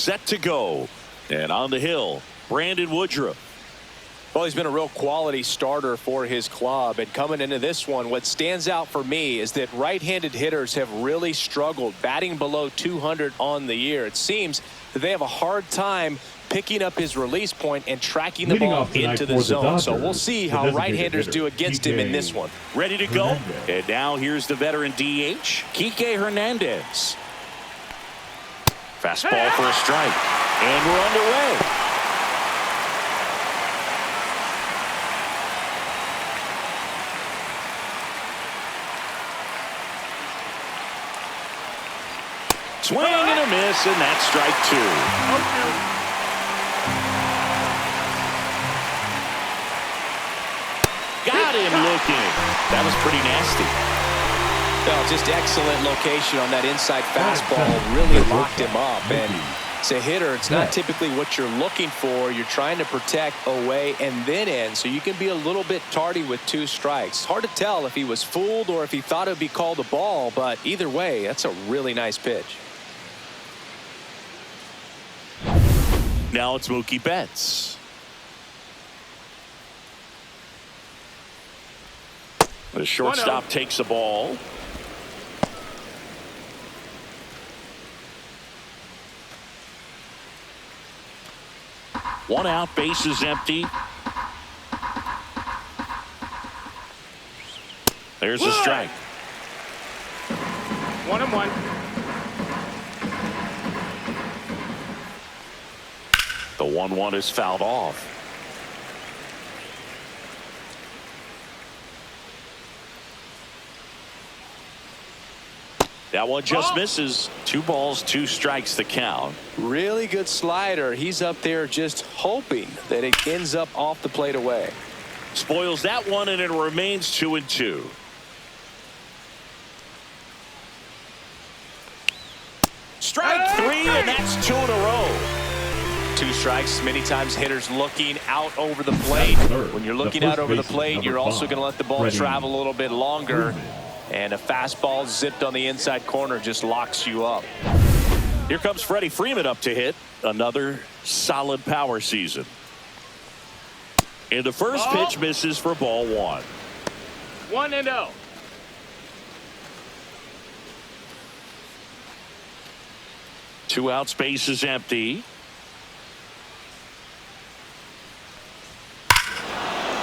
set to go. And on the hill, Brandon Woodruff. Well, he's been a real quality starter for his club. And coming into this one, what stands out for me is that right-handed hitters have really struggled, batting below 200 on the year. It seems that they have a hard time picking up his release point and tracking the ball into the zone. So we'll see how right-handers do against him in this one. Ready to go. And now here's the veteran DH, Kike Hernandez. Fastball for a strike. And we're underway. Swing and a miss, and that's strike two. Got him looking. That was pretty nasty. Well, just excellent location on that inside fastball. Really locked him up. And as a hitter, it's not typically what you're looking for. You're trying to protect away and then in, so you can be a little bit tardy with 2 strikes. Hard to tell if he was fooled or if he thought it would be called a ball, but either way, that's a really nice pitch. Now it's Mookie Betts. The shortstop takes the ball. One out, base is empty. There's a strike. 1-1. The 1-1 is fouled off. That one just misses. 2 balls, 2 strikes the count. Really good slider. He's up there just hoping that it ends up off the plate away. Spoils that one, and it remains 2-2. Strike 3, and that's 2 in a row. 2 strikes. Many times hitters looking out over the plate. When you're looking out over the plate, you're also going to let the ball travel a little bit longer. And a fastball zipped on the inside corner just locks you up. Here comes Freddie Freeman up to hit. Another solid power season. And the first pitch misses for ball 1. 1-0. Two outs, base is empty.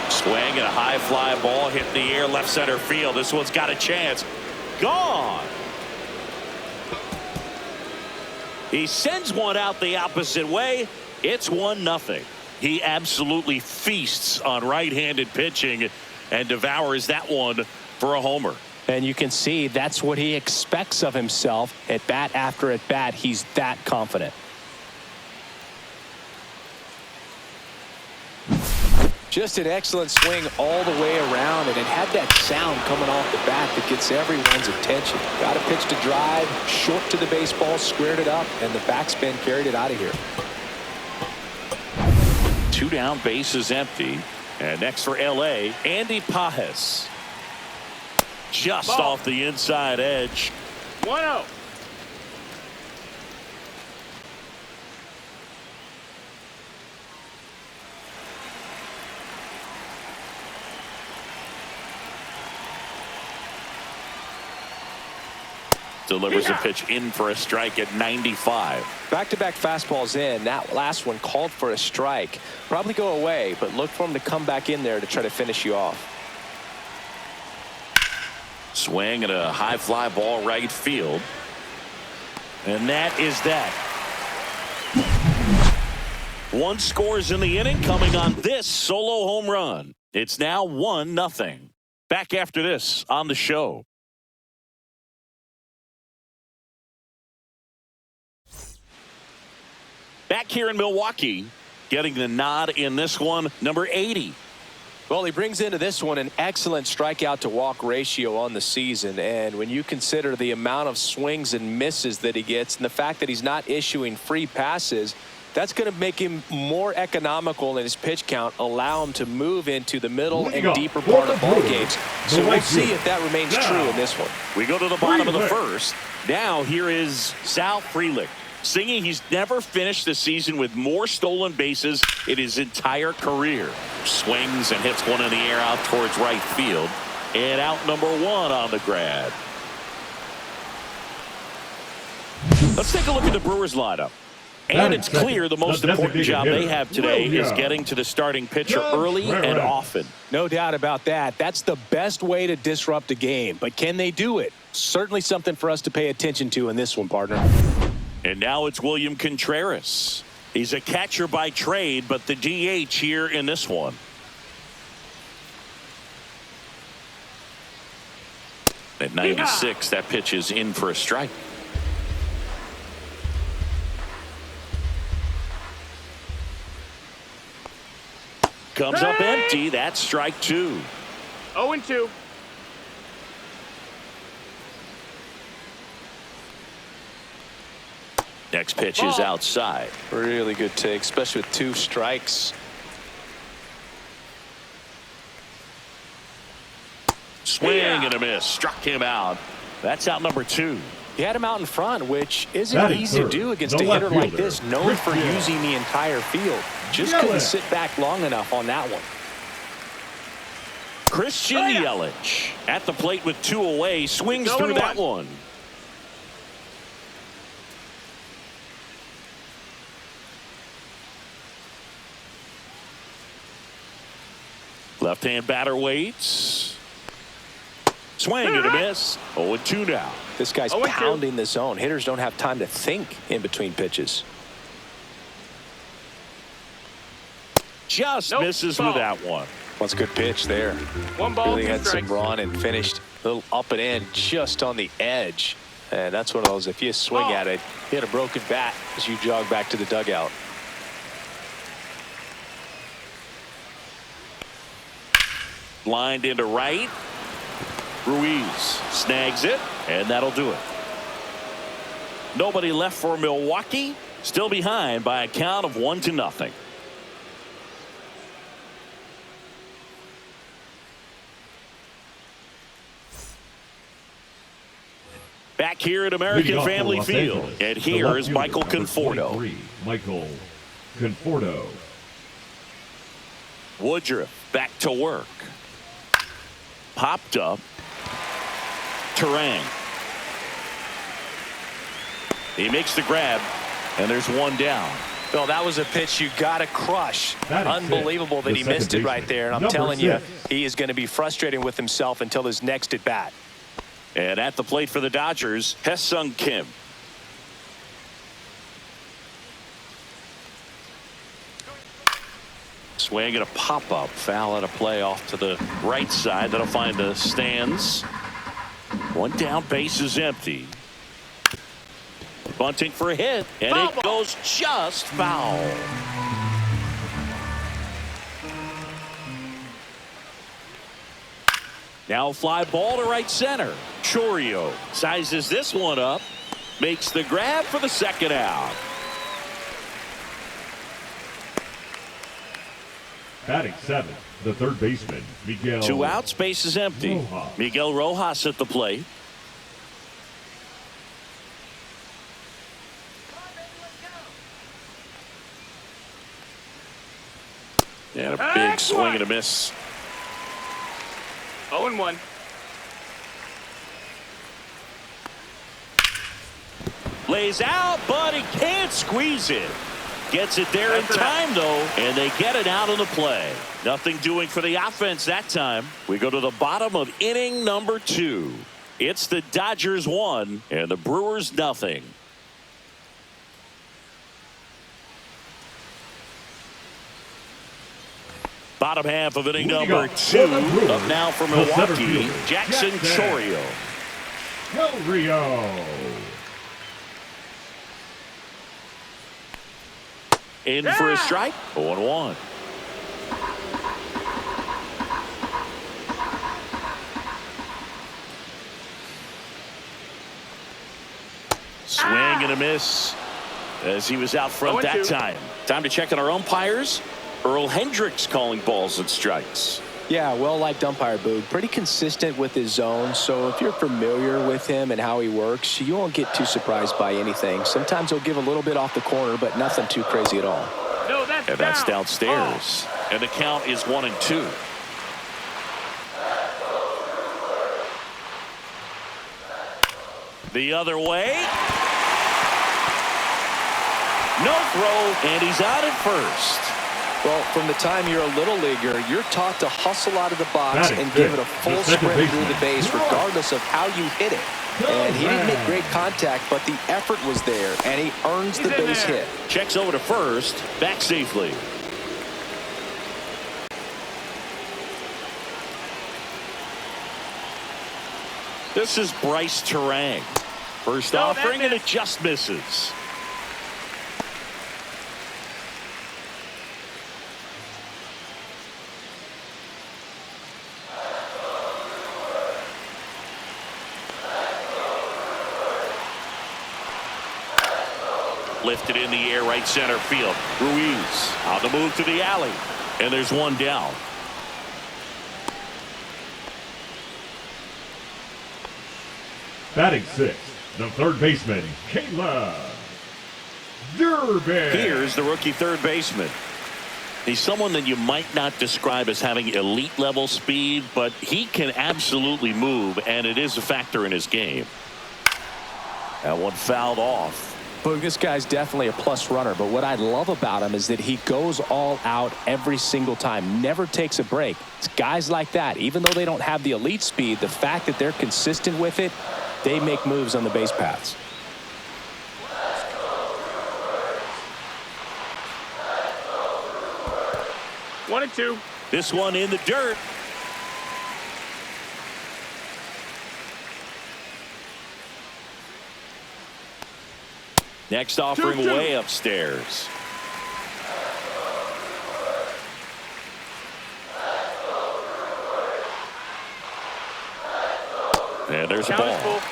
Swing and a high fly ball hit in the air left center field. This one's got a chance. Gone. He sends one out the opposite way. It's 1-0. He absolutely feasts on right-handed pitching and devours that one for a homer. And you can see that's what he expects of himself at bat after at bat. He's that confident. Just an excellent swing all the way around, and it had that sound coming off the bat that gets everyone's attention. Got a pitch to drive, short to the baseball, squared it up, and the backspin carried it out of here. 2 down, base is empty. And next for LA, Andy Pages. Just off the inside edge. 1-0. Delivers a pitch in for a strike at 95. Back-to-back fastballs in. That last one called for a strike. Probably go away, but look for him to come back in there to try to finish you off. Swing and a high fly ball right field. And that is that. 1 scores in the inning coming on this solo home run. It's now 1-0. Back after this on the show. Back here in Milwaukee, getting the nod in this one, number 80. Well, he brings into this one an excellent strikeout to walk ratio on the season. And when you consider the amount of swings and misses that he gets and the fact that he's not issuing free passes, that's going to make him more economical in his pitch count, allow him to move into the middle and deeper part of ball games. So we'll see if that remains true in this one. We go to the bottom of the first. Now here is Sal Frelick. singing he's never finished the season with more stolen bases in his entire career. Swings and hits one in the air out towards right field. And out number 1 on the grab. Let's take a look at the Brewers lineup. And it's clear the most important job they have today is getting to the starting pitcher early and often. No doubt about that. That's the best way to disrupt a game. But can they do it? Certainly something for us to pay attention to in this one, partner. And now it's William Contreras. He's a catcher by trade, but the DH here in this one. At 96, that pitch is in for a strike. Comes up empty. That's strike 2. 0-2. Next pitch is outside. Really good take, especially with 2 strikes. Swing and a miss. Struck him out. That's out number 2. He had him out in front, which isn't easy to do against a hitter like this, known for using the entire field. Just couldn't sit back long enough on that one. Christian Yelich at the plate with 2 away. Swings through that one. Left-hand batter waits. Swing and a miss. 0-2 now. This guy's pounding the zone. Hitters don't have time to think in between pitches. Just misses with that one. That's a good pitch there. 1 ball, really 2 had strikes. some run and finished a little up and in just on the edge. And that's one of those, if you swing at it, hit a broken bat as you jog back to the dugout. Lined into right. Ruiz snags it, and that'll do it. Nobody left for Milwaukee. Still behind by a count of 1-0. Back here at American Family Field. And here is Michael Conforto. Michael Conforto. Woodruff back to work. Popped up. Terang. He makes the grab, and there's 1 down. Phil, that was a pitch you got to crush. Unbelievable that he missed it right there. And I'm Number telling you, 6. he is going to be frustrated with himself until his next at bat. And at the plate for the Dodgers, Hesung Kim. Swing and a pop-up. Foul out of play off to the right side. That'll find the stands. 1 down, base is empty. Bunting for a hit, and it goes just foul. Now fly ball to right center. Chourio sizes this one up, makes the grab for the 2nd out. Batting 7th, the 3rd baseman, Miguel. 2 outs, base is empty. Rojas. Miguel Rojas at the plate. And a big swing and a miss. 0-1. Lays out, but he can't squeeze it. Gets it there in time, though, and they get it out of the play. Nothing doing for the offense that time. We go to the bottom of inning number 2. It's the Dodgers 1 and the Brewers nothing. Bottom half of inning number 2. Up now for Milwaukee, Jackson Chourio. Del Rio. In for a strike. 0-1. Swing and a miss as he was out front that time. Time to check on our umpires. Earl Hendricks calling balls and strikes. Yeah, well-liked umpire, Boog. Pretty consistent with his zone, so if you're familiar with him and how he works, you won't get too surprised by anything. Sometimes he'll give a little bit off the corner, but nothing too crazy at all. No, that's And that's down. downstairs. And the count is 1-2. The other way. No throw, and he's out at first. Well, from the time you're a little leaguer, you're taught to hustle out of the box Batting and give it a fifth, full the second sprint through baseman. the base, regardless of how you hit it. And he didn't make great contact, but the effort was there, and he earns the He's in base there. hit. Checks over to first. Back safely. This is Bryce Terang. First No, that offering, and it missed. just misses. Lifted in the air, right center field. Ruiz on the move to the alley. And there's one down. Batting sixth, the third baseman, Caleb Durbin. Here's the rookie third baseman. He's someone that you might not describe as having elite level speed, but he can absolutely move, and it is a factor in his game. That one fouled off. Boog, this guy's definitely a plus runner, but what I love about him is that he goes all out every single time, never takes a break. It's guys like that, even though they don't have the elite speed, the fact that they're consistent with it, they make moves on the base paths. One and two. This one in the dirt. Next offering 2-2. way upstairs. And there's a Count is ball. full.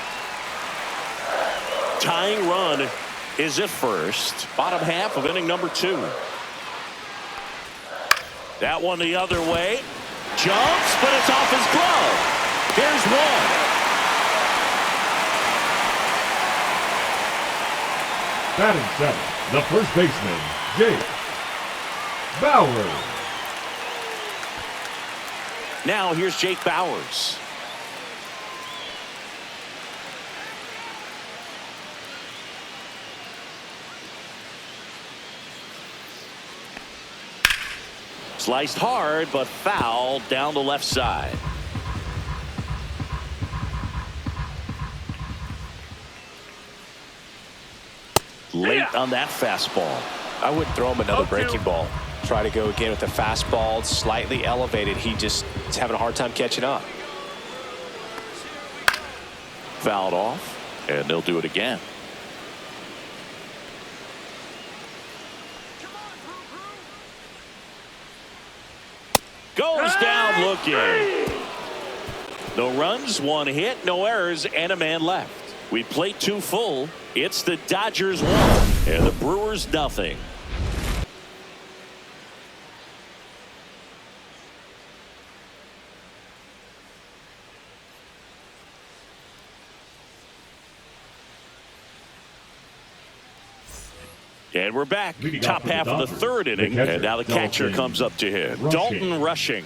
Tying run is at first. Bottom half of inning number 2. That one the other way. Jumps, but it's off his glove. Here's one. Batting seventh, the first baseman, Jake Bauers. Now here's Jake Bauers. Sliced hard, but foul down the left side. Late on that fastball. I wouldn't throw him another 0-2. breaking ball. Try to go again with the fastball, slightly elevated. He just is having a hard time catching up. Fouled off, and they'll do it again. Goes down looking. No runs, one hit, no errors, and a man left. We played 2 full. It's the Dodgers 1 and the Brewers nothing. And we're back. Leading Top off for the half of the Dodgers, third the inning. catcher, And now the catcher Dalton comes up to hit. Rushing. Dalton Rushing.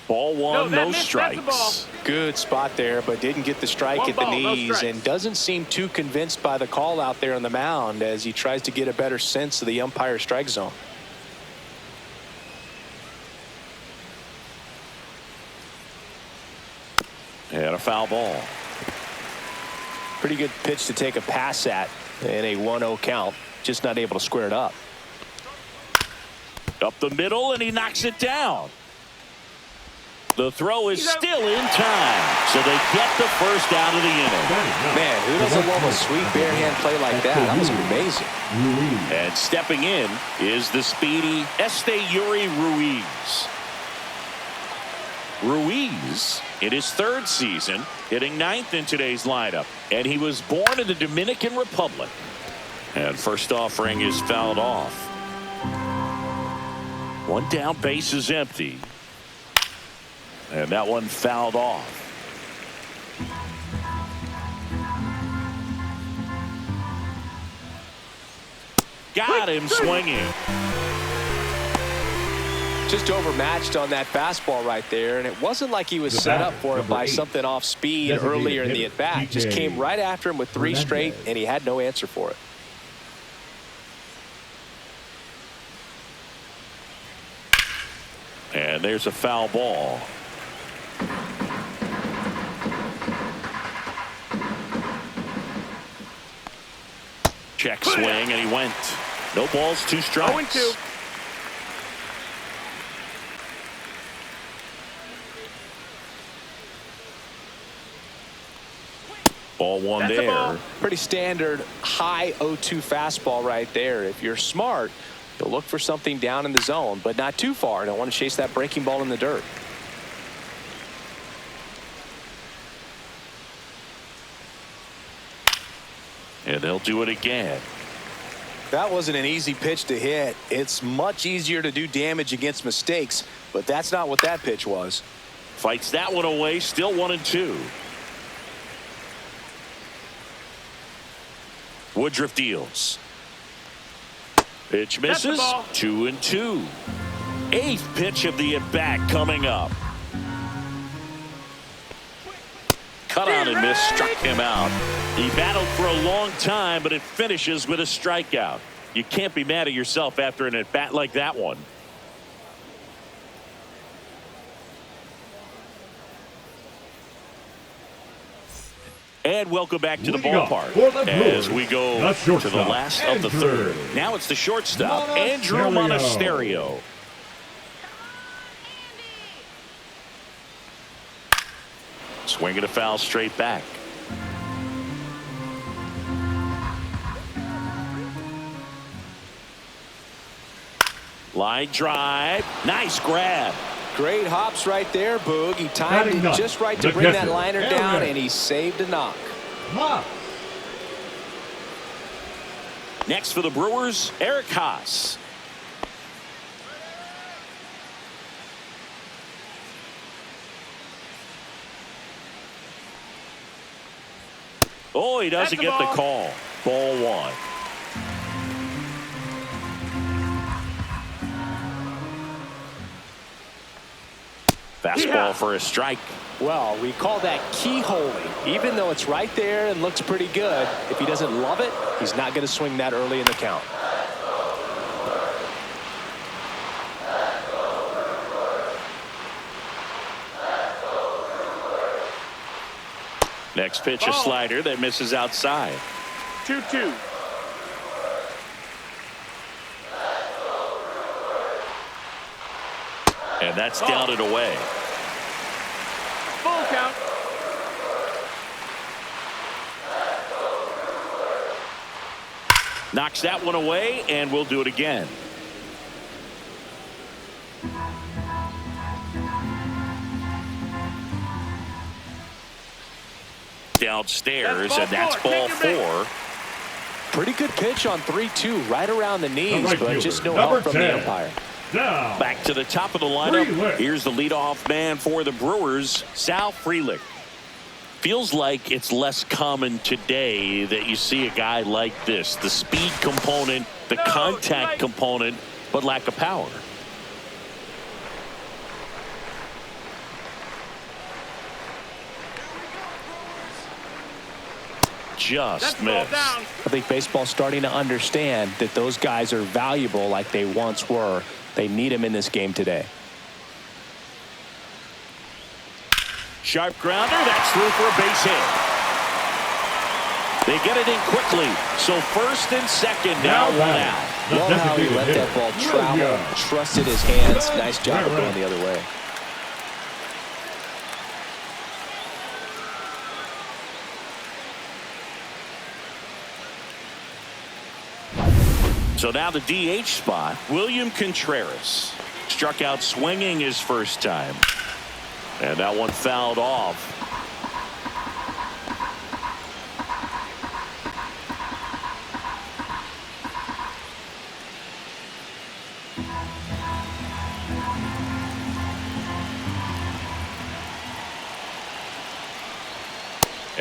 Ball one, that no missed. That's the ball. strikes. Good spot there, but didn't get the strike One at the ball, no knees, strikes. and doesn't seem too convinced by the call out there on the mound as he tries to get a better sense of the umpire strike zone. And a foul ball. Pretty good pitch to take a pass at in a 1-0 count. Just not able to square it up. Up the middle, and he knocks it down. The throw is He's out. still in time, so they get the first out of the inning. Man, who doesn't love a sweet bare hand play like that? That was amazing. Ruiz. And stepping in is the speedy Esteury Ruiz. Ruiz, in his 3rd season, hitting 9th in today's lineup. And he was born in the Dominican Republic. And first offering is fouled off. One down, base is empty. And that one fouled off. Got him swinging. Just overmatched on that fastball right there, and it wasn't like he was set up for it by something off speed earlier in the at-bat. Just came right after him with 3 straight, and he had no answer for it. And there's a foul ball. Check swing, and he went. No balls, 2 strikes. 0-2. Ball 1 That's a there. ball. Pretty standard high 0-2 fastball right there. If you're smart, you'll look for something down in the zone, but not too far. Don't want to chase that breaking ball in the dirt. And they'll do it again. That wasn't an easy pitch to hit. It's much easier to do damage against mistakes, but that's not what that pitch was. Fights that one away. Still 1-2. Woodruff deals. Pitch misses. 2-2. 8th pitch of the at-bat coming up. Cut on and miss, struck him out. He battled for a long time, but it finishes with a strikeout. You can't be mad at yourself after an at-bat like that one. And welcome back to the ballpark as we go to the last of the third. Now it's the shortstop, Andrew Monasterio. Swinging a foul straight back. Line drive. Nice grab. Great hops right there, Boog. He timed it just right to bring that liner down, and he saved a knock. Next for the Brewers, Eric Haas. Oh, he doesn't get the call. Ball 1. Fastball for a strike. Well, we call that keyholing. Even though it's right there and looks pretty good, if he doesn't love it, he's not going to swing that early in the count. Next pitch, a slider that misses outside. 2-2. And that's down and away. Full count. Knocks that one away, and we'll do it again. Downstairs, and that's ball 4. Pretty good pitch on 3-2, right around the knees, but just no help from the umpire. Back to the top of the lineup. Here's the leadoff man for the Brewers, Sal Frelick. Feels like it's less common today that you see a guy like this. The speed component, the contact component, but lack of power. Just missed. I think baseball's starting to understand that those guys are valuable like they once were. They need him in this game today. Sharp grounder. That's through for a base hit. They get it in quickly. So first and second now, 1 out. Love how he let that ball travel, trusted his hands. Nice job of going the other way. So now the DH spot, William Contreras. Struck out swinging his first time. And that one fouled off.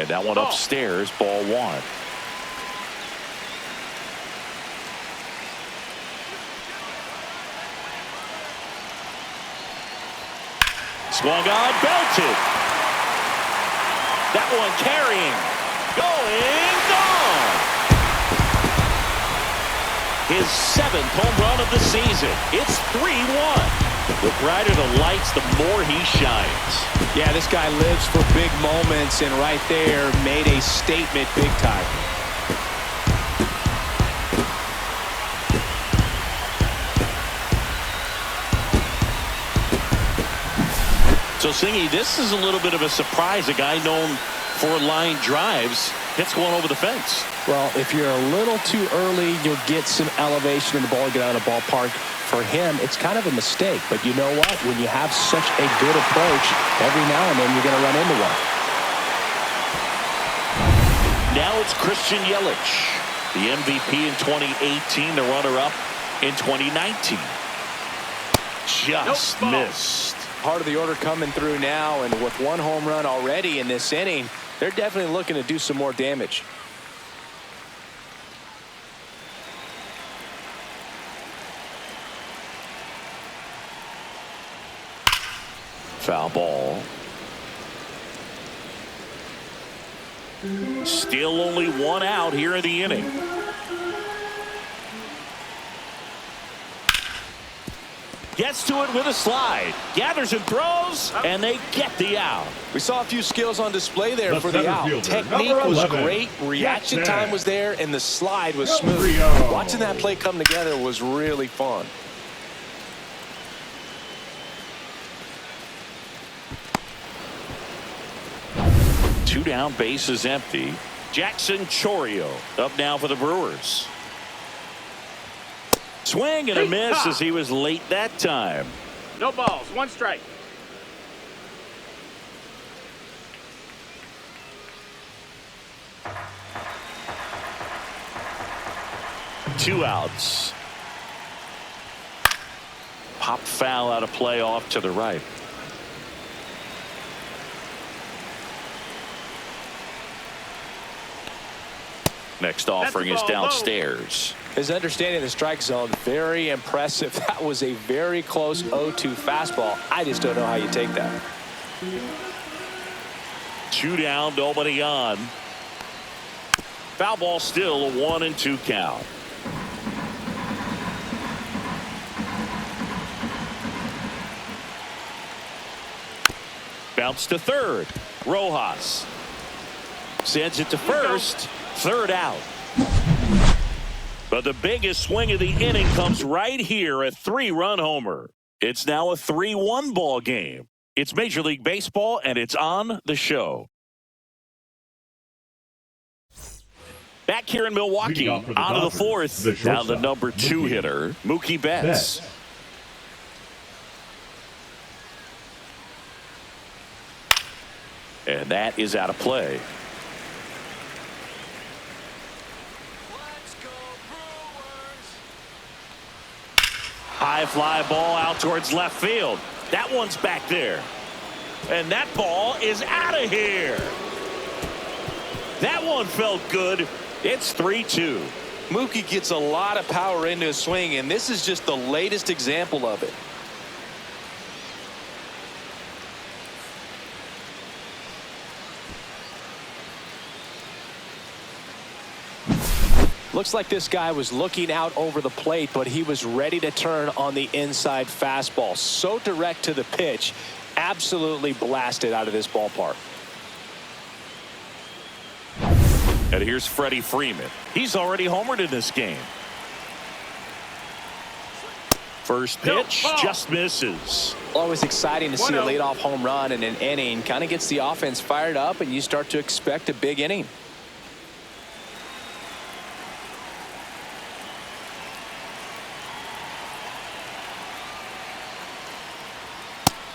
And that one upstairs, ball one. Swung on, belted. That one carrying. Going, gone. His 7th home run of the season. It's 3-1. The brighter the lights, the more he shines. Yeah, this guy lives for big moments, and right there made a statement big time. So, Singy, this is a little bit of a surprise. A guy known for line drives hits one over the fence. Well, if you're a little too early, you'll get some elevation in the ball, get out of the ballpark. For him, it's kind of a mistake. But you know what? When you have such a good approach, every now and then you're going to run into one. Now it's Christian Yelich, the MVP in 2018, the runner-up in 2019. Just missed. Part of the order coming through now, and with one home run already in this inning, they're definitely looking to do some more damage. Foul ball. Still only one out here in the inning. Gets to it with a slide. Gathers and throws, and they get the out. We saw a few skills on display there for the out. Technique was great, reaction time was there, and the slide was smooth. Watching that play come together was really fun. Two down, bases empty. Jackson Chourio up now for the Brewers. Swing and a miss as he was late that time. No balls, one strike. Two outs. Pop foul out of play off to the right. Next offering is downstairs. His understanding of the strike zone, very impressive. That was a very close 0-2 fastball. I just don't know how you take that. Two down, nobody on. Foul ball, still a 1-2 count. Bounce to third. Rojas sends it to first. Third out. But the biggest swing of the inning comes right here, a 3-run homer. It's now a 3-1 ball game. It's Major League Baseball, and it's on the show. Back here in Milwaukee, out of the fourth, now the number 2 hitter, Mookie Betts. And that is out of play. High fly ball out towards left field. That one's back there. And that ball is out of here. That one felt good. It's 3-2. Mookie gets a lot of power into his swing, and this is just the latest example of it. Looks like this guy was looking out over the plate, but he was ready to turn on the inside fastball. So direct to the pitch, absolutely blasted out of this ballpark. And here's Freddie Freeman. He's already homered in this game. First pitch just misses. Always exciting to see a leadoff home run in an inning. Kind of gets the offense fired up, and you start to expect a big inning.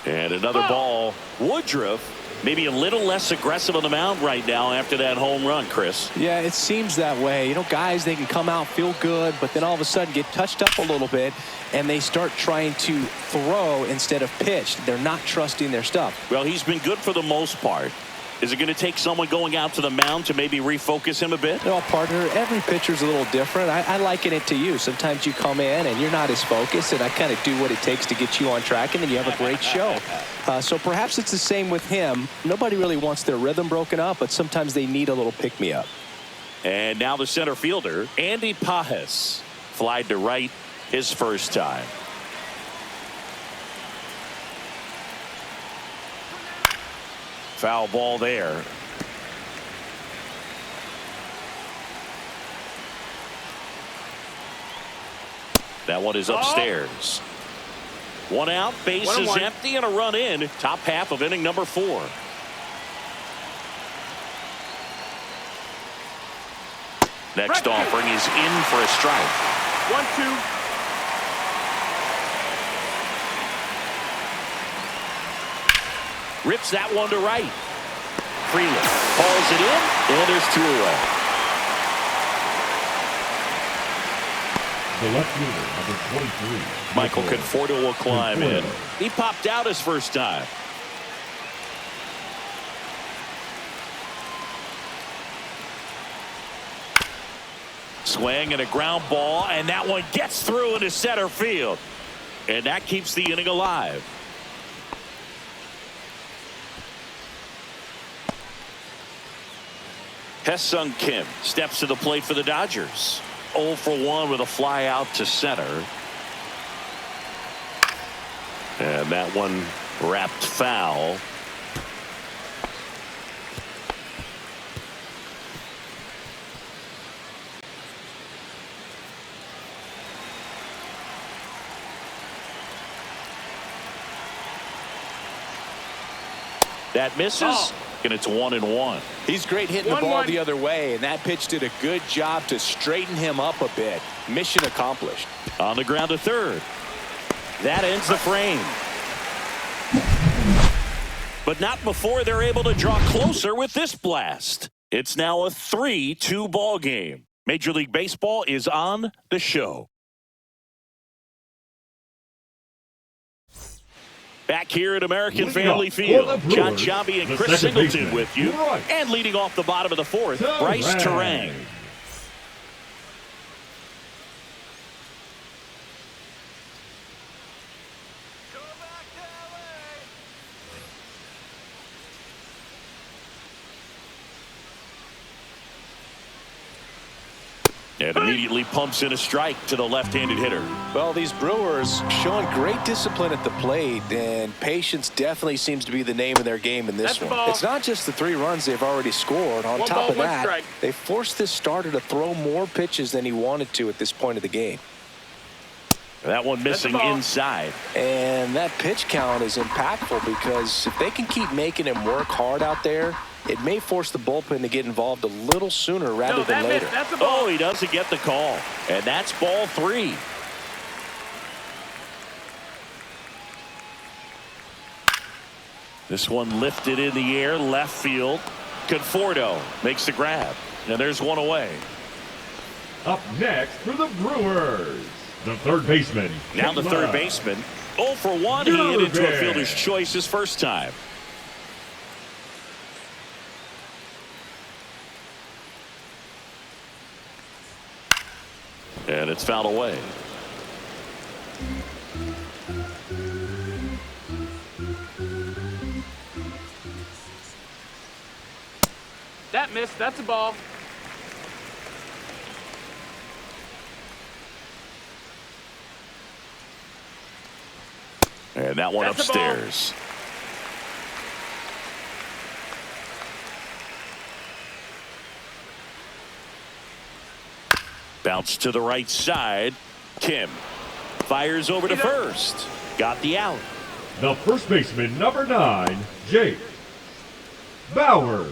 And another ball. Woodruff maybe a little less aggressive on the mound right now after that home run, Chris. Yeah, it seems that way. You know, guys, they can come out, feel good, but then all of a sudden get touched up a little bit, and they start trying to throw instead of pitch. They're not trusting their stuff. Well, he's been good for the most part. Is it going to take someone going out to the mound to maybe refocus him a bit? Well, partner, every pitcher's a little different. I liken it to you. Sometimes you come in and you're not as focused, and I kind of do what it takes to get you on track, and then you have a great show. So perhaps it's the same with him. Nobody really wants their rhythm broken up, but sometimes they need a little pick-me-up. And now the center fielder, Andy Pajes, flied to right his first time. Foul ball there. That one is upstairs. One out, bases empty, and a run in. Top half of inning number 4. Next offering is in for a strike. 1-2. Rips that one to right. Freeland hauls it in, and there's 2 away. The left fielder, number 23. Michael Conforto will climb in. He popped out his first time. Swing and a ground ball, and that one gets through into center field. And that keeps the inning alive. Hesung Kim steps to the plate for the Dodgers. 0 for 1 with a fly out to center. And that one wrapped foul. That misses, and it's 1-1. He's great hitting the ball the other way, and that pitch did a good job to straighten him up a bit. Mission accomplished. On the ground to third. That ends the frame. But not before they're able to draw closer with this blast. It's now a 3-2 ball game. Major League Baseball is on the show. Back here at American Family Field, John Chambi and Chris Singleton with you. And leading off the bottom of the 4th, Bryce Terang. And immediately pumps in a strike to the left-handed hitter. Well, these Brewers showing great discipline at the plate, and patience definitely seems to be the name of their game in this one. It's not just the 3 runs they've already scored. On top of that, they forced this starter to throw more pitches than he wanted to at this point of the game. That one missing inside. And that pitch count is impactful because if they can keep making him work hard out there, it may force the bullpen to get involved a little sooner rather than later. Oh, he doesn't get the call. And that's ball 3. This one lifted in the air, left field. Conforto makes the grab. And there's one away. Up next for the Brewers, the third baseman. Now the third baseman. 0 for 1. He hit into a fielder's choice his first time. And it's fouled away. That missed. That's a ball. And that one upstairs. Bounce to the right side. Kim fires over to first. Got the out. The first baseman, number 9, Jake Bauers.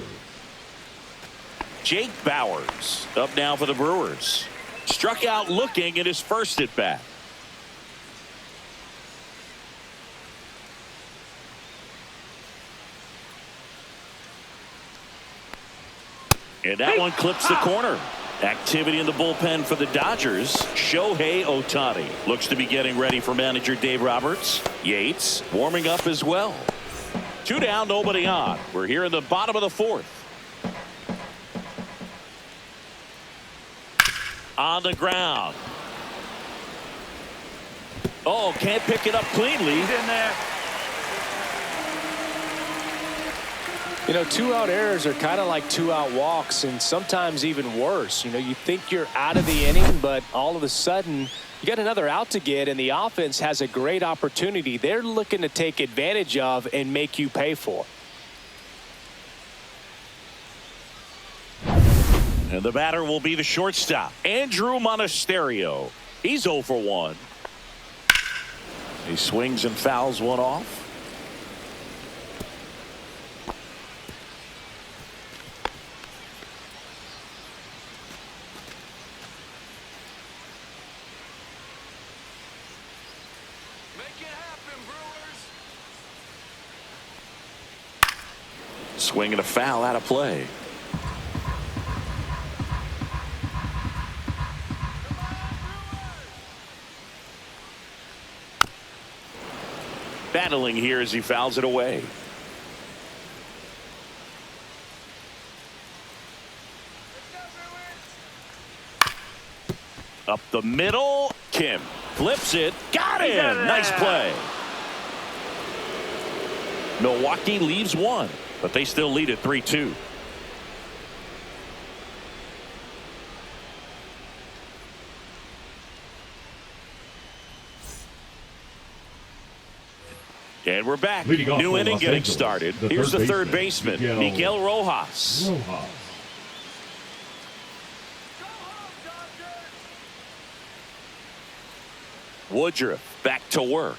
Jake Bauers up now for the Brewers. Struck out looking at his first at bat. And that one clips the corner. Activity in the bullpen for the Dodgers. Shohei Ohtani looks to be getting ready for manager Dave Roberts. Yates warming up as well. Two down, nobody on. We're here in the bottom of the fourth. On the ground. Oh, can't pick it up cleanly. He's in there. You know, 2-out errors are kind of like 2-out walks, and sometimes even worse. You know, you think you're out of the inning, but all of a sudden you got another out to get, and the offense has a great opportunity they're looking to take advantage of and make you pay for. And the batter will be the shortstop, Andrew Monasterio. He's 0 for 1. He swings and fouls one off. Swinging a foul out of play. Battling here as he fouls it away. Up the middle. Kim flips it. Got him. Nice play. Milwaukee leaves one, but they still lead at 3-2. And we're back. New inning getting started. Here's the third baseman, Miguel Rojas. Woodruff back to work.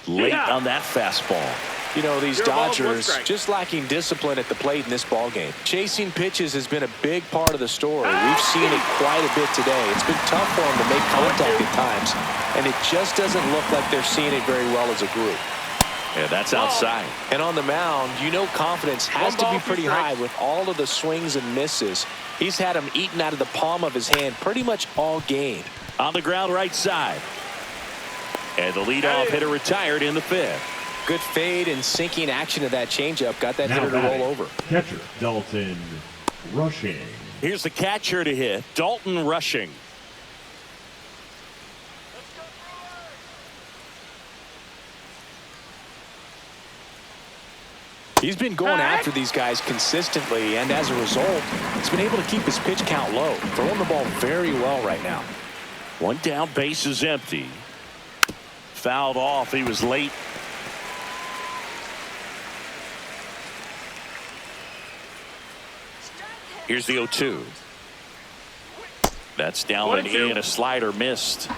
Late on that fastball. You know, these Dodgers just lacking discipline at the plate in this ballgame. Chasing pitches has been a big part of the story. We've seen it quite a bit today. It's been tough for them to make contact at times, and it just doesn't look like they're seeing it very well as a group. Yeah, that's outside. And on the mound, you know, confidence has to be pretty high with all of the swings and misses. He's had them eaten out of the palm of his hand pretty much all game. On the ground right side. And the leadoff hitter retired in the fifth. Good fade and sinking action of that changeup got that hitter to roll over. Catcher Dalton Rushing. Here's the catcher to hit, Dalton Rushing. He's been going after these guys consistently, and as a result, he's been able to keep his pitch count low, throwing the ball very well right now. One down, base is empty. Fouled off. He was late. Here's the 0-2. That's down and in. A slider missed.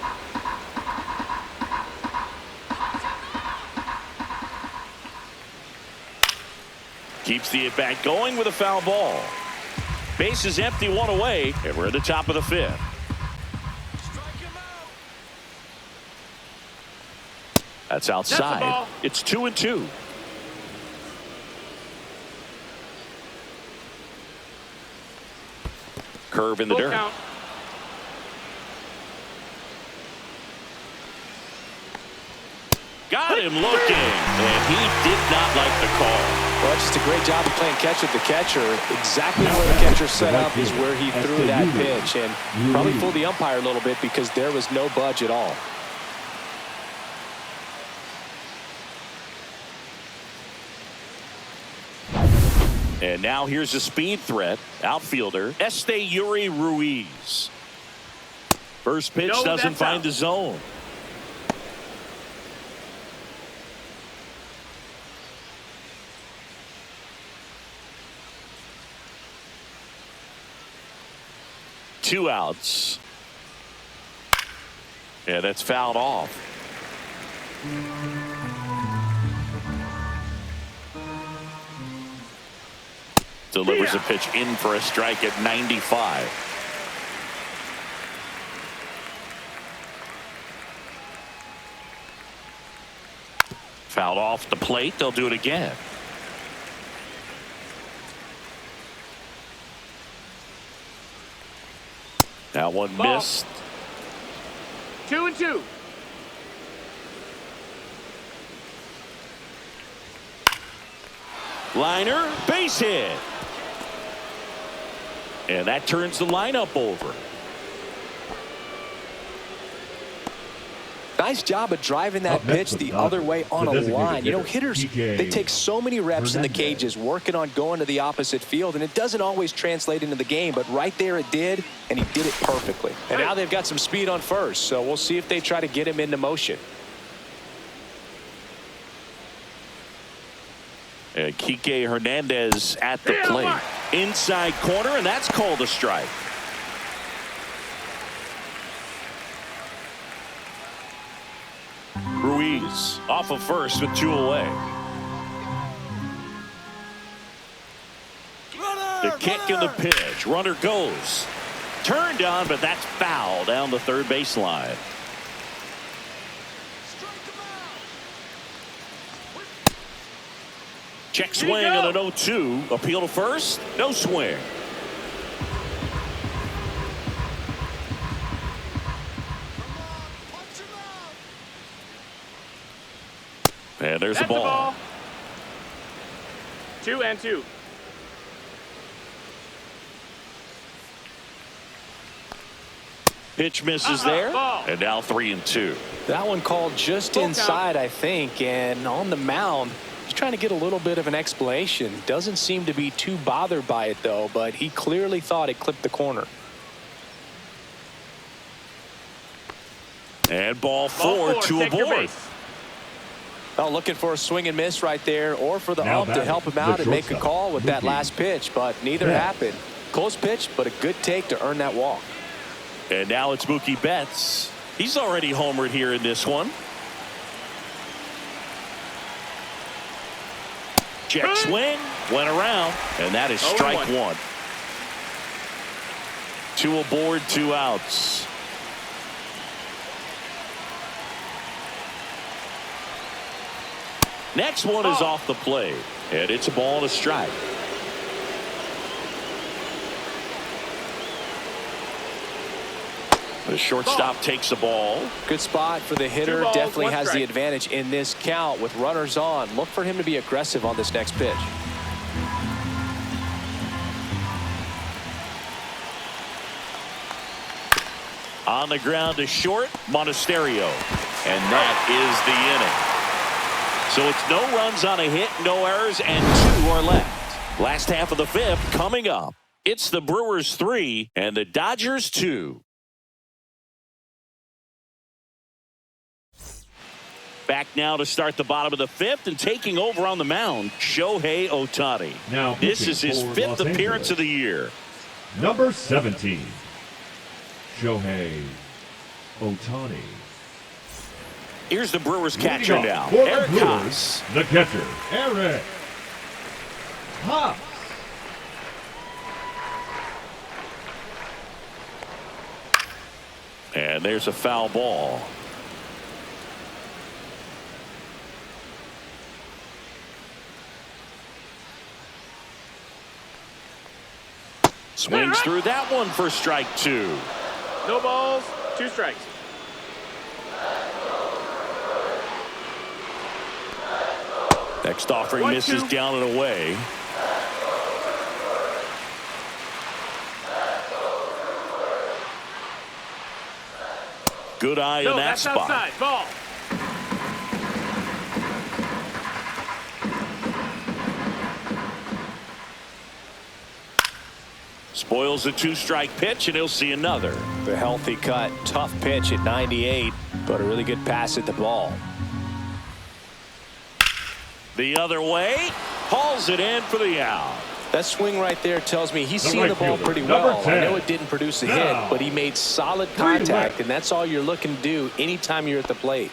Keeps the at-bat going with a foul ball. Base is empty, one away, and we're at the top of the fifth. That's outside. It's 2-2. Curve in the dirt. Count. Got him looking, and he did not like the call. Well, just a great job of playing catch with the catcher. Exactly where the catcher set up is where he threw that pitch, and probably fooled the umpire a little bit because there was no budge at all. And now here's a speed threat. Outfielder, Yuri Ruiz. First pitch doesn't find the zone. Two outs. Yeah, that's fouled off. Delivers a pitch in for a strike at 95. Fouled off the plate. They'll do it again. That one missed. 2-2. Liner, base hit. And that turns the lineup over. Nice job of driving that pitch the other way on a line. You know, hitters, they take so many reps in the cages working on going to the opposite field, and it doesn't always translate into the game, but right there it did, and he did it perfectly. And now they've got some speed on first, so we'll see if they try to get him into motion. And Kike Hernandez at the plate. Inside corner, and that's called a strike. Ruiz off of first with 2 away. The kick and the pitch. Runner goes. Turned on, but that's foul down the third baseline. Check swing on an 0-2. Appeal to first. No swing. And there's the ball. 2-2. Pitch misses there. And now 3-2. That one called just inside, I think, and on the mound, he's trying to get a little bit of an explanation. Doesn't seem to be too bothered by it, though, but he clearly thought it clipped the corner. And ball 4, 2 aboard. Oh, looking for a swing and miss right there, or for the ump to help him out and make a call with that last pitch, but neither happened. Close pitch, but a good take to earn that walk. And now it's Mookie Betts. He's already homered here in this one. Check swing, went around, and that is strike 1. 2 aboard, 2 outs. Next one is off the plate, and it's a ball and a strike. The shortstop takes the ball. Good spot for the hitter. Definitely has the advantage in this count with runners on. Look for him to be aggressive on this next pitch. On the ground to short, Monasterio. And that is the inning. So it's no runs on a hit, no errors, and 2 are left. Last half of the 5th coming up. It's the Brewers 3 and the Dodgers 2. Back now to start the bottom of the 5th, and taking over on the mound, Shohei Ohtani. Now this is his 5th appearance of the year. Number 17, Shohei Ohtani. Here's the Brewers catcher now, For Eric the Brewers, Haas. the catcher, Eric Haas. And there's a foul ball. Swings through that one for strike 2. No balls, 2 strikes. Next offering misses down and away. Good eye in that spot. Outside. Ball. Spoils a 2-strike pitch, and he'll see another. The healthy cut, tough pitch at 98, but a really good pass at the ball. The other way, hauls it in for the out. That swing right there tells me he's seen the ball pretty well. I know it didn't produce a hit, but he made solid contact, and that's all you're looking to do anytime you're at the plate.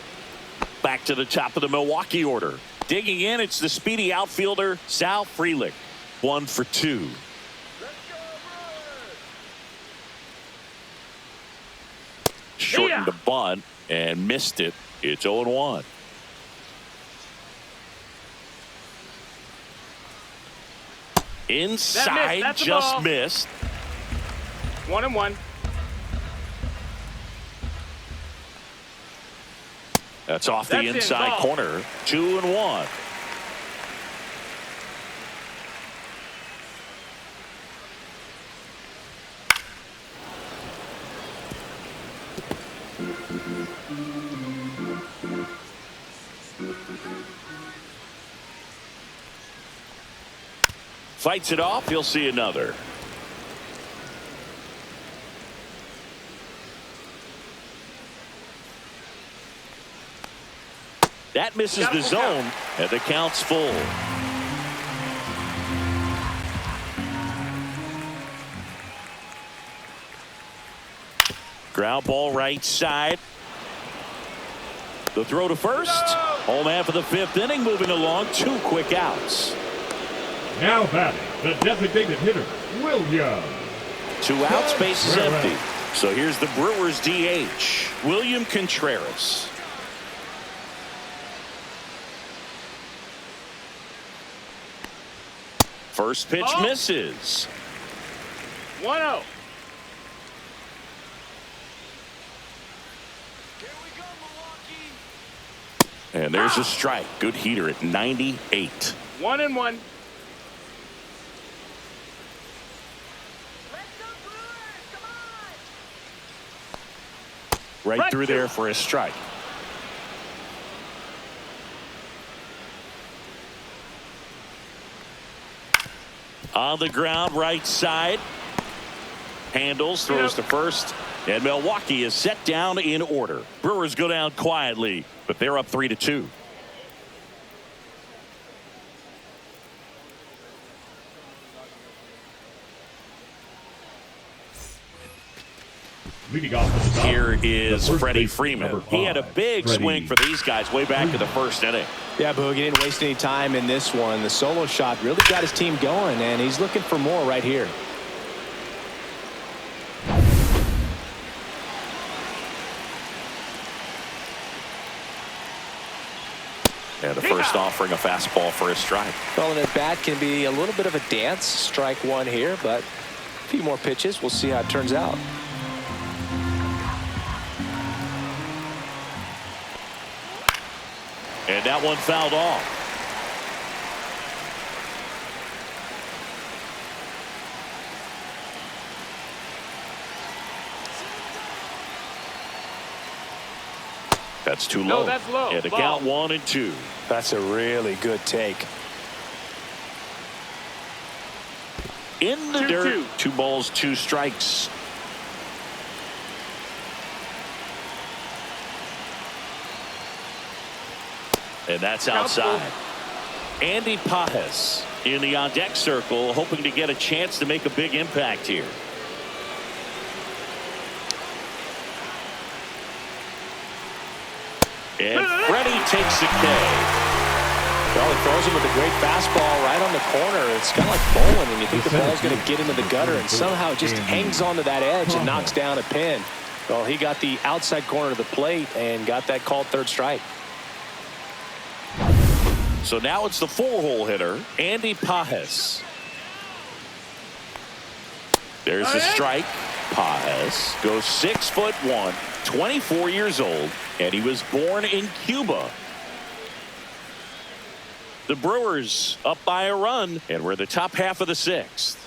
Back to the top of the Milwaukee order. Digging in, it's the speedy outfielder, Sal Frelick. 1 for 2. Shortened the bunt and missed it. It's 0-1. Inside, just missed. 1-1. That's off the inside corner. 2-1. Fights it off. He'll see another. That misses the zone, and the count's full. Ground ball right side. The throw to first. Home half of the 5th inning, moving along. 2 quick outs. Now batting, the designated hitter, William. 2 outs, base is empty. So here's the Brewers DH, William Contreras. First pitch misses. 1-0. And there's a strike. Good heater at 98. 1-1. Right through there for a strike. On the ground, right side. Handles, throws to first. And Milwaukee is set down in order. Brewers go down quietly, but they're up 3-2. Leading off the top, Here is the first Freddie baseman, Freeman. number He had a 5, big Freddie. swing for these guys way back in the 1st inning. Yeah, Boog, he didn't waste any time in this one. The solo shot really got his team going, and he's looking for more right here. And the first offering a fastball for a strike. Well, and at bat can be a little bit of a dance. Strike 1 here, but a few more pitches. We'll see how it turns out. And that one fouled off. That's too low. No, that's low. And the Ball. count 1-2. That's a really good take. In the 2-2. dirt. 2 balls, 2 strikes. And that's outside. Andy Pajes in the on-deck circle, hoping to get a chance to make a big impact here. And Freddie takes the K. Well, he throws him with a great fastball right on the corner. It's kind of like bowling, and you think the ball's going to get into the gutter, and somehow it just hangs onto that edge and knocks down a pin. Well, he got the outside corner of the plate and got that called 3rd strike. So now it's the 4-hole hitter, Andy Pajes. There's the strike. Pajes goes 6'1", 24 years old, and he was born in Cuba. The Brewers up by a run, and we're the top half of the 6th.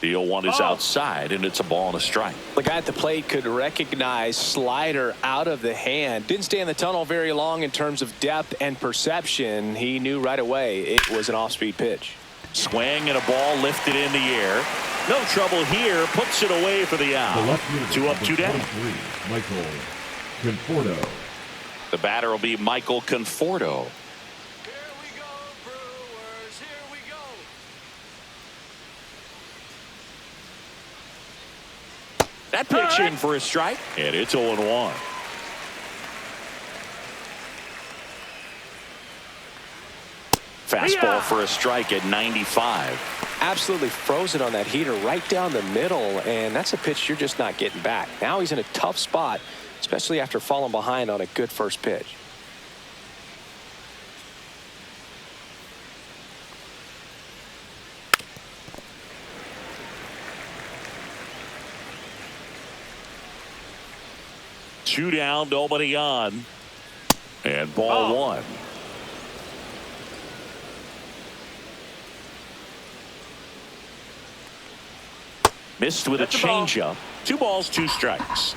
The 0-1 is outside, and it's a ball and a strike. The guy at the plate could recognize slider out of the hand. Didn't stay in the tunnel very long in terms of depth and perception. He knew right away it was an off-speed pitch. Swing and a ball lifted in the air. No trouble here. Puts it away for the The out. left fielder, 2 up, 2 number down. 23, Michael Conforto. The batter will be Michael Conforto. Here we go, Brewers. Here we go. That pitch in for a strike, and it's 0-1. Fastball for a strike at 95. Absolutely frozen on that heater right down the middle, and that's a pitch you're just not getting back. Now he's in a tough spot, especially after falling behind on a good first pitch. Two down, nobody on. And ball 1. Missed with a changeup. 2 balls, 2 strikes.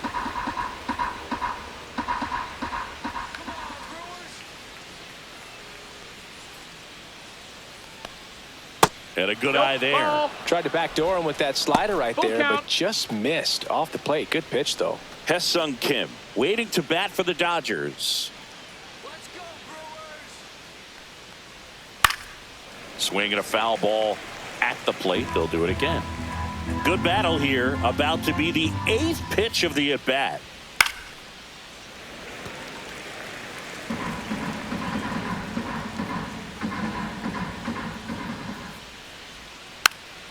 And a good Nope, eye there. ball. Tried to backdoor him with that slider right Full there, count. but just missed off the plate. Good pitch, though. Ha-Seong Kim waiting to bat for the Dodgers. Let's go, Brewers. Swinging a foul ball at the plate. They'll do it again. Good battle here. About to be the 8th pitch of the at-bat.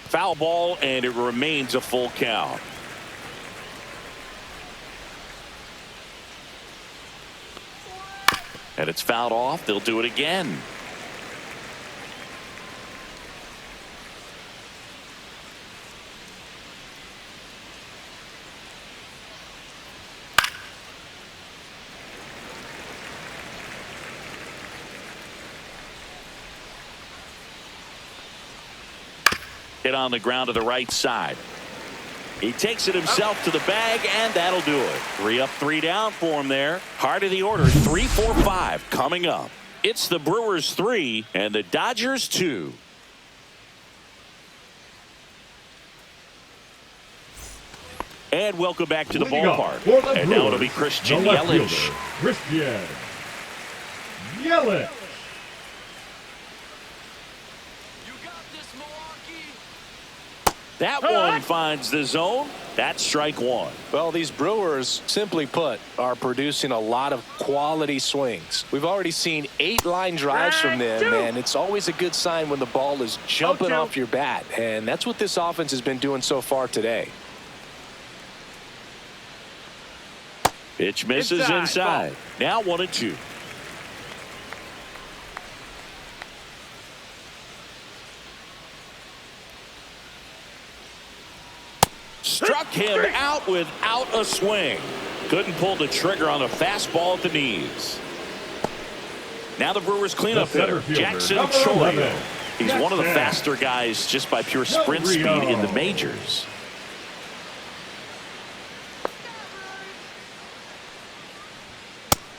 Foul ball, and it remains a full count. And it's fouled off. They'll do it again. Hit on the ground to the right side. He takes it himself to the bag, and that'll do it. 3 up, 3 down for him there. Heart of the order, 3, 4, 5 coming up. It's the Brewers 3 and the Dodgers 2. And welcome back to the Leading off ballpark. for the And now it'll be Brewers, Christian the left Yelich. fielder, Christian Yelich. You got this, Milwaukee. That one finds the zone. That's strike 1. Well, these Brewers, simply put, are producing a lot of quality swings. We've already seen 8 line drives from them, and it's always a good sign when the ball is jumping off your bat. And that's what this offense has been doing so far today. Pitch misses inside. Now 1-2. Struck him out without a swing. Couldn't pull the trigger on a fastball at the knees. Now the Brewers cleanup hitter, Jackson number Choi. 11, He's one of the Jackson. faster guys just by pure sprint Del speed Rio. in the majors.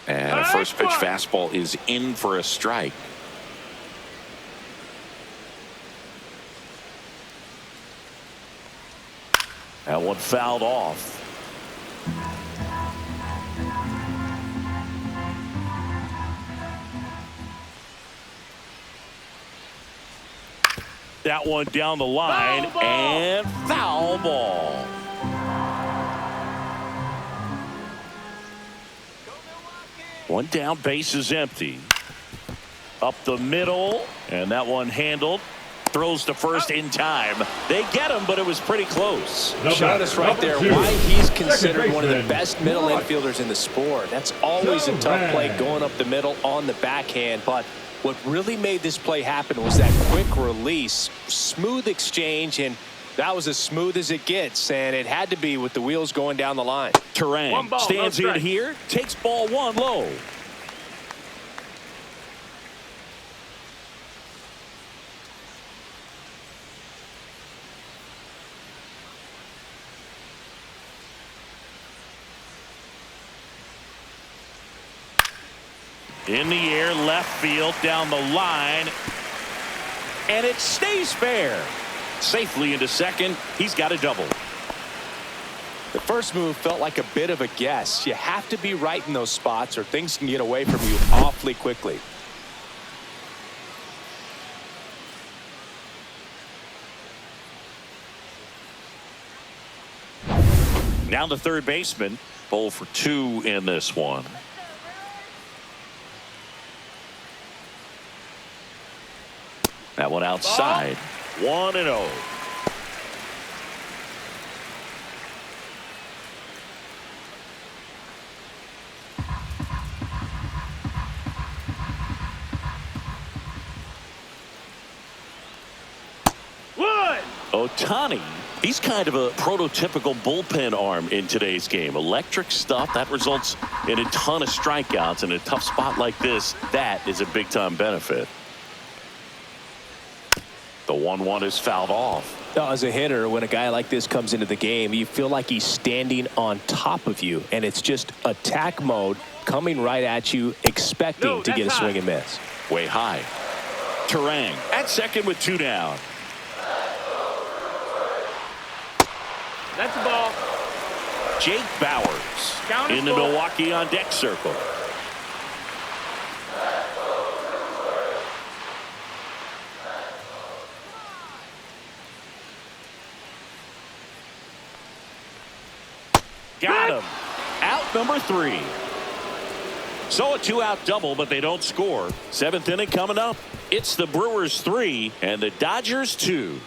And a first pitch fastball is in for a strike. That one fouled off. That one down the line, Foul ball. and foul ball. Go, Milwaukee. One down, base is empty. Up the middle, and that one handled. Throws to first in time. They get him, but it was pretty close. Showed us right there Number 2, why he's considered second one of the baseman, best middle July. infielders in the sport. That's always a tough play going up the middle on the backhand. But what really made this play happen was that quick release, smooth exchange, and that was as smooth as it gets. And it had to be with the wheels going down the line. Terang One ball, stands no in strike. here, takes ball 1 low. In the air, left field, down the line, and it stays fair. Safely into second. He's got a double. The first move felt like a bit of a guess. You have to be right in those spots or things can get away from you awfully quickly. Now the third baseman. Bowl for 2 in this one. That one outside. 1-0. Wood. Ohtani, he's kind of a prototypical bullpen arm in today's game. Electric stuff that results in a ton of strikeouts. In a tough spot like this, that is a big time benefit. The 1-1 is fouled off. As a hitter, when a guy like this comes into the game, you feel like he's standing on top of you, and it's just attack mode coming right at you, expecting No, to get a that's swing high. and miss. Way high. Terang at second with 2 down. That's a ball. Jake Bowers Count is in the full. Milwaukee on deck circle. Got him. Out number 3. So a 2-out double, but they don't score. 7th inning coming up. It's the Brewers 3 and the Dodgers 2.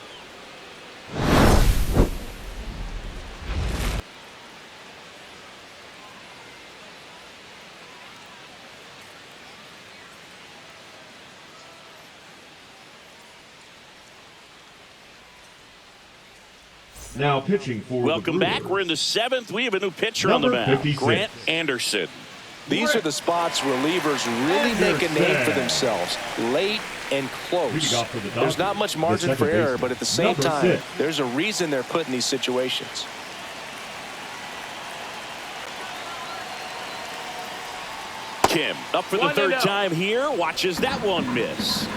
Now pitching for Welcome the back. Brewers. We're in the 7th. We have a new pitcher on the Number mound. 56. Grant Anderson. These are the spots relievers really make a name for themselves. Late and close. There's not much margin for error, but at the same time, there's a reason they're put in these situations. Kim up for the 3rd time here. Watches that one miss.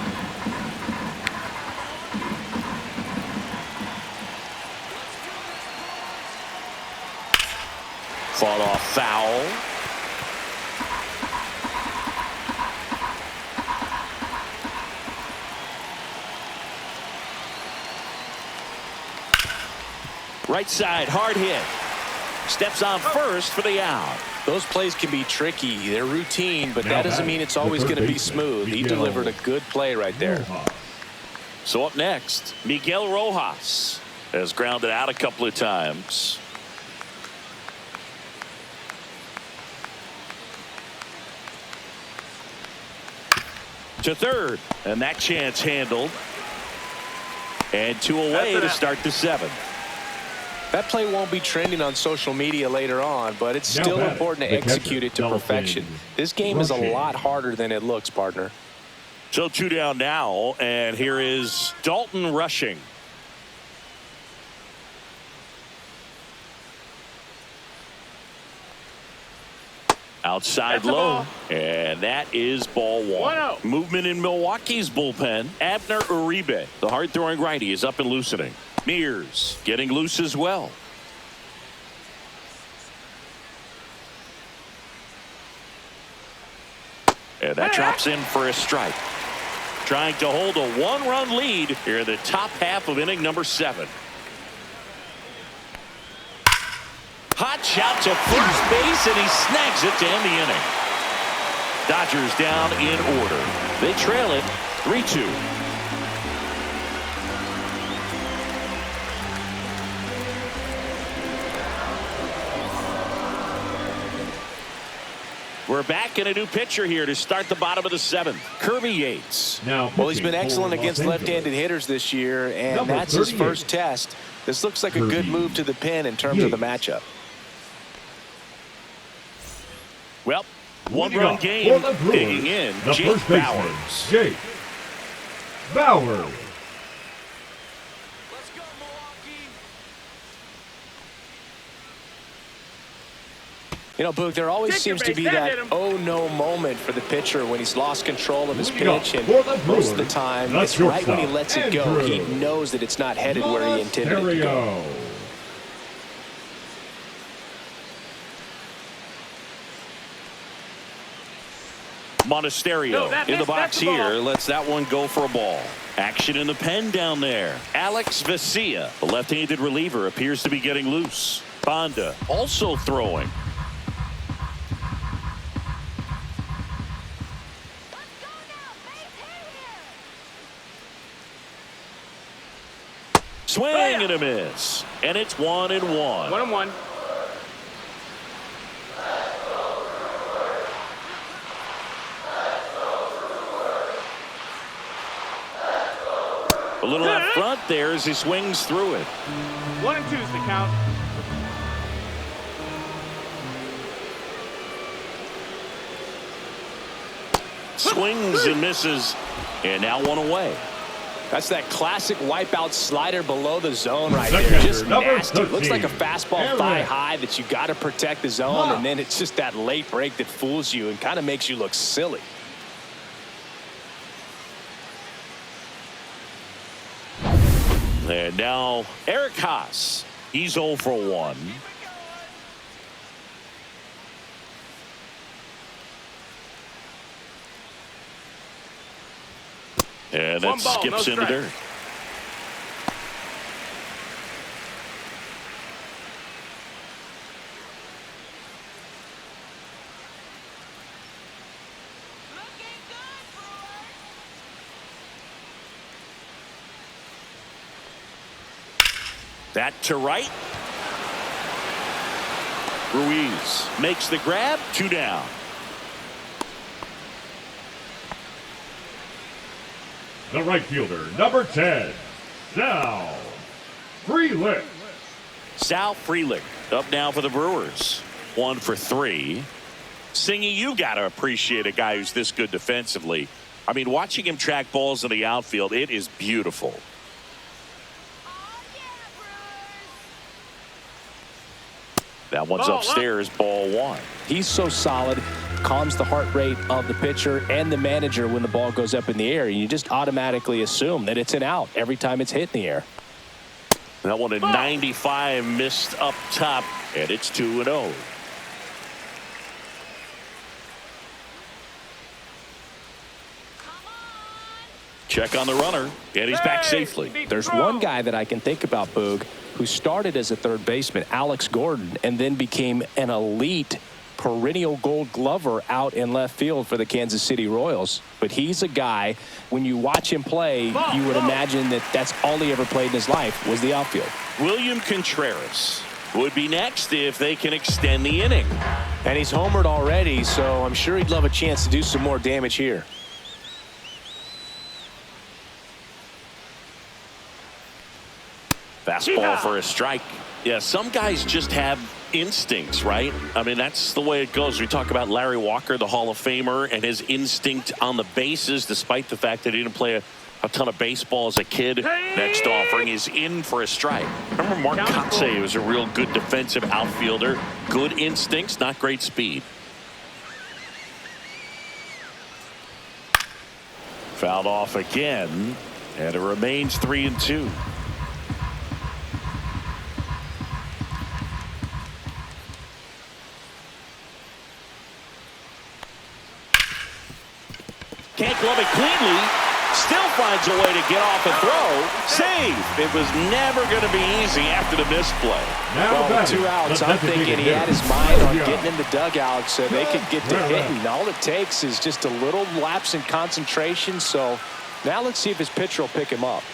Fought off foul. Right side, hard hit. Steps on first for the out. Those plays can be tricky. They're routine, but Now that doesn't mean it's always going to be baseman, smooth. He Miguel delivered a good play right there. Rojas. So up next, Miguel Rojas has grounded out a couple of times. To third, and that chance handled. And 2 away to start the 7th. That play won't be trending on social media later on, but it's Now still batting, important to the catcher, execute it to Dalton perfection. This game is a Rushing. lot harder than it looks, partner. So 2 down now, and here is Dalton rushing. Outside That's a low, ball. and that is ball 1. 1-0. Movement in Milwaukee's bullpen. Abner Uribe, the hard-throwing righty, is up and loosening. Mears getting loose as well. And that drops in for a strike. Trying to hold a 1-run lead here in the top half of inning number 7. Hot shot to first base, and he snags it to end the inning. Dodgers down in order. They trail it 3-2. We're back in a new pitcher here to start the bottom of the 7th. Kirby Yates. Now Well, he's been pitching for excellent Los against Angeles. left-handed hitters this year, and Number that's his 38. first test. This looks like a good Kirby move to the pin in terms of the matchup. Well, Leading one-run off game for the Brewers, digging in. the Jake first baseman, Bowers. Jake Bowers. Let's go, Milwaukee. You know, Boog, there always Take your seems to base, be that that hit him. oh no moment for the pitcher when he's lost control of his Leading off pitch, and for the most of the Brewers, time the it's right when he shortstop, lets it go. He Andrew knows that it's not headed where he intended it to go. Monasterio. Monasterio No, that in the missed. box That's a ball. here. Lets that one go for a ball. Action in the pen down there. Alex Vesia, the left-handed reliever, appears to be getting loose. Bonda also throwing. Swing and a miss. And it's 1-1. 1-1. A little out front there as he swings through it. 1-2 is the count. Swings and misses. And now 1 away. That's that classic wipeout slider below the zone right Second there. Just number nasty. Looks like a 13, fastball Aaron. thigh high that you got to protect the zone, Wow. and then it's just that late break that fools you and kind of makes you look silly. And now Eric Haas He's 0 for 1. And that skips into dirt. That to right. Ruiz makes the grab. 2 down. The right fielder, number 10, Sal Frelick. Sal Frelick up now for the Brewers. 1 for 3. Singy, you got to appreciate a guy who's this good defensively. I mean, watching him track balls in the outfield, it is beautiful. That one's upstairs, ball 1. He's so solid, calms the heart rate of the pitcher and the manager when the ball goes up in the air. You just automatically assume that it's an out every time it's hit in the air. That one at 95 missed up top, and it's 2-0. Check on the runner, and he's back safely. There's one guy that I can think about, Boog, who started as a third baseman, Alex Gordon, and then became an elite perennial Gold Glover out in left field for the Kansas City Royals. But he's a guy, when you watch him play, you would imagine that that's all he ever played in his life was the outfield. William Contreras would be next if they can extend the inning. And he's homered already, so I'm sure he'd love a chance to do some more damage here. Fastball for a strike. Yeah, some guys just have instincts, right? I mean, that's the way it goes. We talk about Larry Walker, the Hall of Famer, and his instinct on the bases, despite the fact that he didn't play a ton of baseball as a kid. Next offering is in for a strike. Remember Mark Kotsay was a real good defensive outfielder. Good instincts, not great speed. Fouled off again, and it remains 3-2. Can't glove it cleanly. Still finds a way to get off and throw. Save. It was never going to be easy after the misplay. Now well, 2 outs. I'm thinking he had his mind on getting in the dugout so they could get to hitting. All it takes is just a little lapse in concentration. So now let's see if his pitcher will pick him up.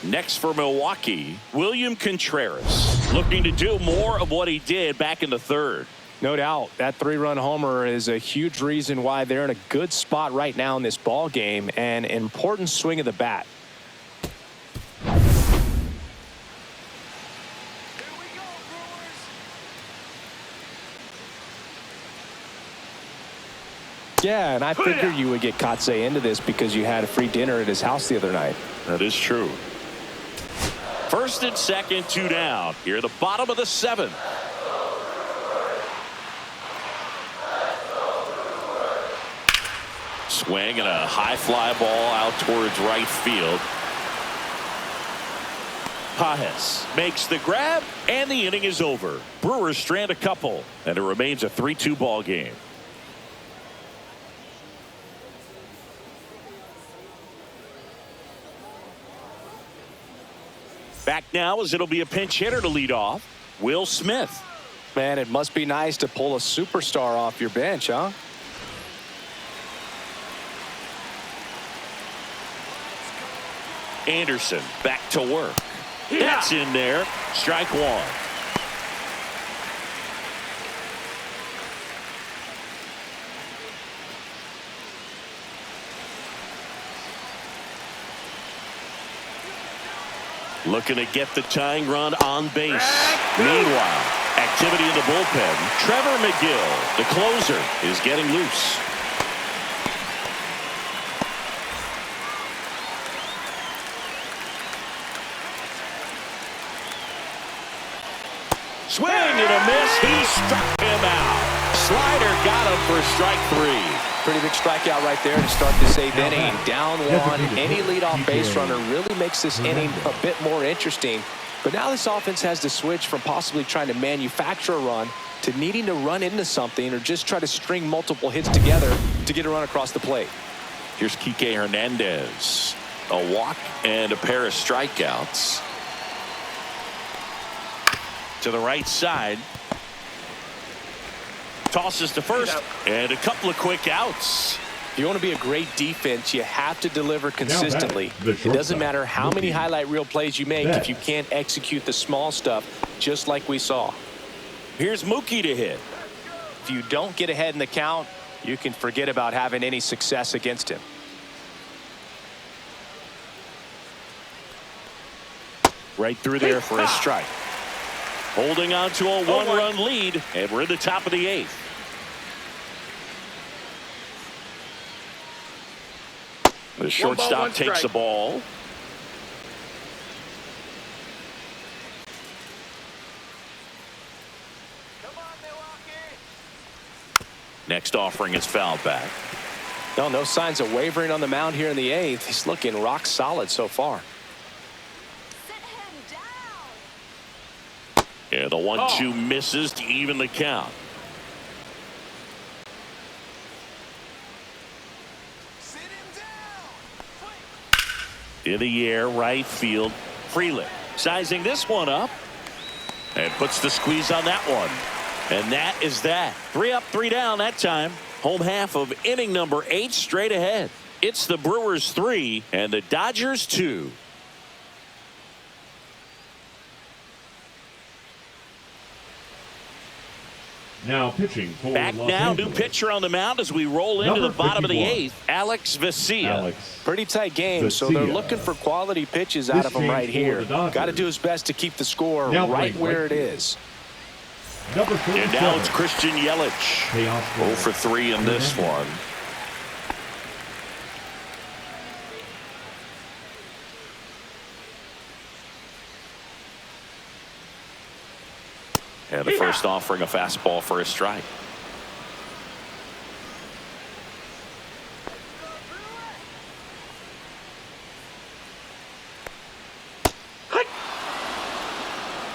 Next for Milwaukee, William Contreras, looking to do more of what he did back in the third. No doubt that 3-run homer is a huge reason why they're in a good spot right now in this ball game, and an important swing of the bat. Yeah, and I figured you would get Kotsay into this because you had a free dinner at his house the other night. That is true. First and second, 2 down. Here at the bottom of the 7th. Swing and a high fly ball out towards right field. Pajes makes the grab, and the inning is over. Brewers strand a couple, and it remains a 3-2 ball game. Back now as it'll be a pinch hitter to lead off. Will Smith. Man, it must be nice to pull a superstar off your bench, huh? Anderson back to work. That's in there. Strike 1. Looking to get the tying run on base. Meanwhile, activity in the bullpen. Trevor McGill, the closer, is getting loose. Swing and a miss. He struck him out. Slider got him for strike 3. pretty big strikeout right there to start this 8th inning. Down one, any leadoff base runner really makes this inning a bit more interesting. But now this offense has to switch from possibly trying to manufacture a run to needing to run into something or just try to string multiple hits together to get a run across the plate. Here's Kike Hernandez. A walk and a pair of strikeouts. To the right side. Tosses to first. And a couple of quick outs. If you want to be a great defense, you have to deliver consistently. It doesn't matter how many highlight reel plays you make if you can't execute the small stuff, just like we saw. Here's Mookie to hit. If you don't get ahead in the count, you can forget about having any success against him. Right through there for a strike. Holding on to a one-run lead, and we're in the top of the 8th. The shortstop takes the ball. Come on, Milwaukee. Next offering is fouled back. No signs of wavering on the mound here in the 8th. He's looking rock solid so far. Sit him down. And the 1-2 misses to even the count. Sit him down. In the air, right field, Freeland. Sizing this one up. And puts the squeeze on that one. And that is that. 3 up, 3 down that time. Home half of inning number 8 straight ahead. It's the Brewers 3 and the Dodgers 2. Now pitching for Back Los now, Angeles. new pitcher on the mound as we roll into Number the bottom of the 51. 8th. Alex Vesia. Pretty tight game, so they're looking for quality pitches out of him right here. Got to do his best to keep the score right where it is. Number And 47. now it's Christian Yelich. 0 for 3 in this one. And the first offering a fastball for a strike.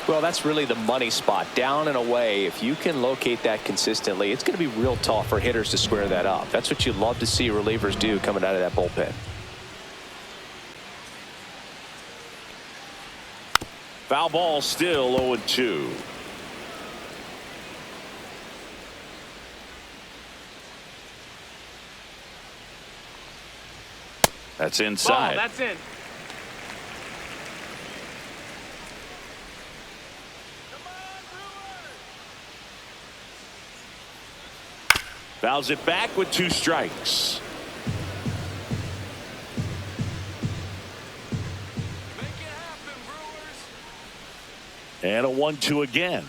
Well, that's really the money spot, down and away. If you can locate that consistently, it's going to be real tough for hitters to square that up. That's what you love to see relievers do coming out of that bullpen. Foul ball, still 0-2. That's inside. Ball, that's in. Fouls it back with 2 strikes. Make it happen, Brewers. And a 1-2 again.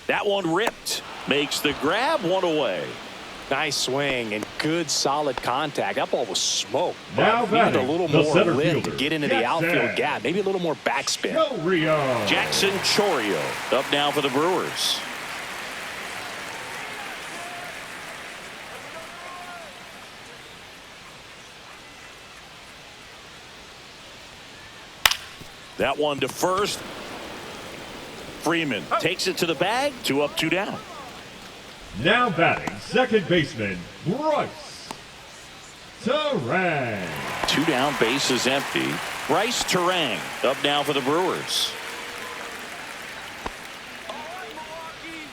That one ripped. Makes the grab, 1 away. Nice swing and good solid contact. That ball was smoked. Now But needed a batting, little the more center lift to fielder, get into the Jackson. outfield gap. Maybe a little more backspin. Del Rio. Jackson Chourio up now for the Brewers. That one to first. Freeman takes it to the bag. 2 up, 2 down. Now batting, second baseman, Bryce Terang. 2 down, base is empty. Bryce Terang up now for the Brewers. All right, Milwaukee.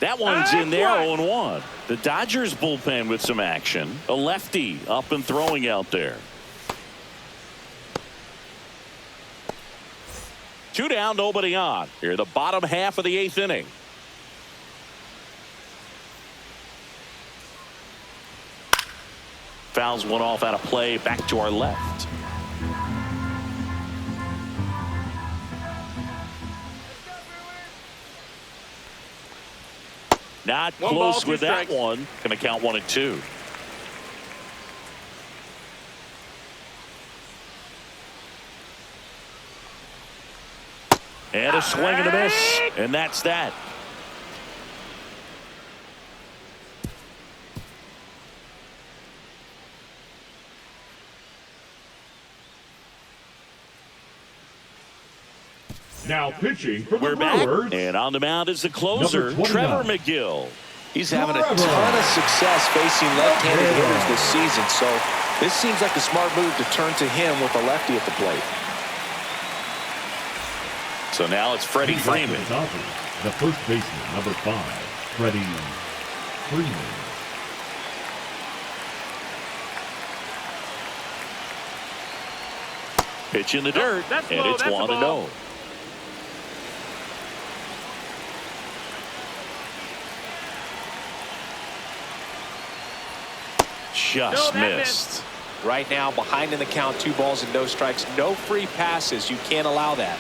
That one's in there, 0-1. The Dodgers bullpen with some action. A lefty up and throwing out there. 2 down, nobody on. Here, the bottom half of the 8th inning. Fouls one off out of play, back to our left. Not One close ball, 2 with that strikes. one. Going to count 1 and 2. And a swing and a miss. And that's that. Now pitching for the We're back. Brewers. And on the mound is the closer, Number 29. Trevor McGill. He's having a ton of success facing left-handed hitters this season, so this seems like a smart move to turn to him with a lefty at the plate. So now it's Freddie Freeman. The first baseman, number 5, Freddie Freeman. Pitch in the dirt, that's and low, it's that's a 1-0. ball. Just No, that missed. Right now, behind in the count, 2 balls and no strikes, no free passes. You can't allow that.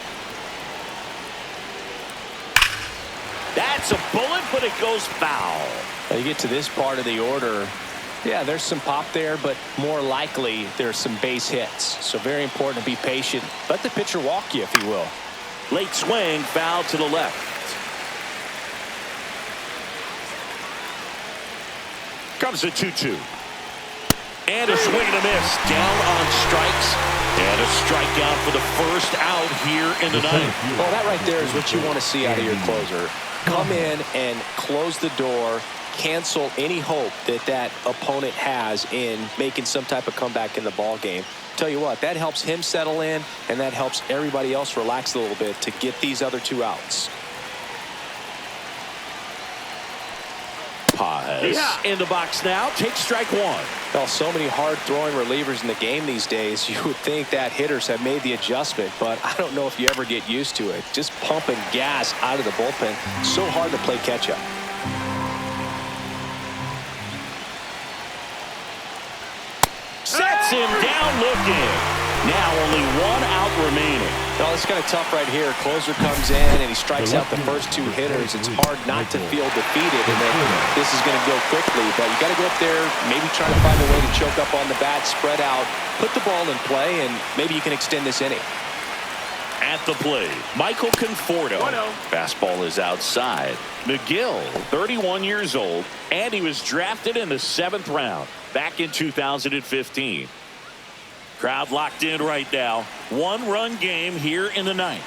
That's a bullet, but it goes foul. Now you get to this part of the order. Yeah, there's some pop there, but more likely there's some base hits. So very important to be patient. Let the pitcher walk you, if he will. Late swing, foul to the left. Comes a 2-2. And a swing and a miss. Down on strikes. And a strikeout for the first out here in the ninth. Well, that right there is what you want to see out of your closer. Come in and close the door. Cancel any hope that that opponent has in making some type of comeback in the ball game. Tell you what, that helps him settle in, and that helps everybody else relax a little bit to get these other 2 outs. Paz in the box now. Takes strike 1. Well, so many hard-throwing relievers in the game these days, you would think that hitters have made the adjustment, but I don't know if you ever get used to it. Just pumping gas out of the bullpen, so hard to play catch-up. Sets him down looking. Now only 1 out remaining. Well, it's kind of tough right here. Closer comes in and he strikes out the first 2 hitters. It's hard not to feel defeated, and then this is going to go quickly. But you got to go up there, maybe try to find a way to choke up on the bat, spread out, put the ball in play, and maybe you can extend this inning. At the plate, Michael Conforto. 1-0. Fastball is outside. McGill, 31 years old, and he was drafted in the 7th round back in 2015. Crowd locked in right now. 1-run game here in the 9th.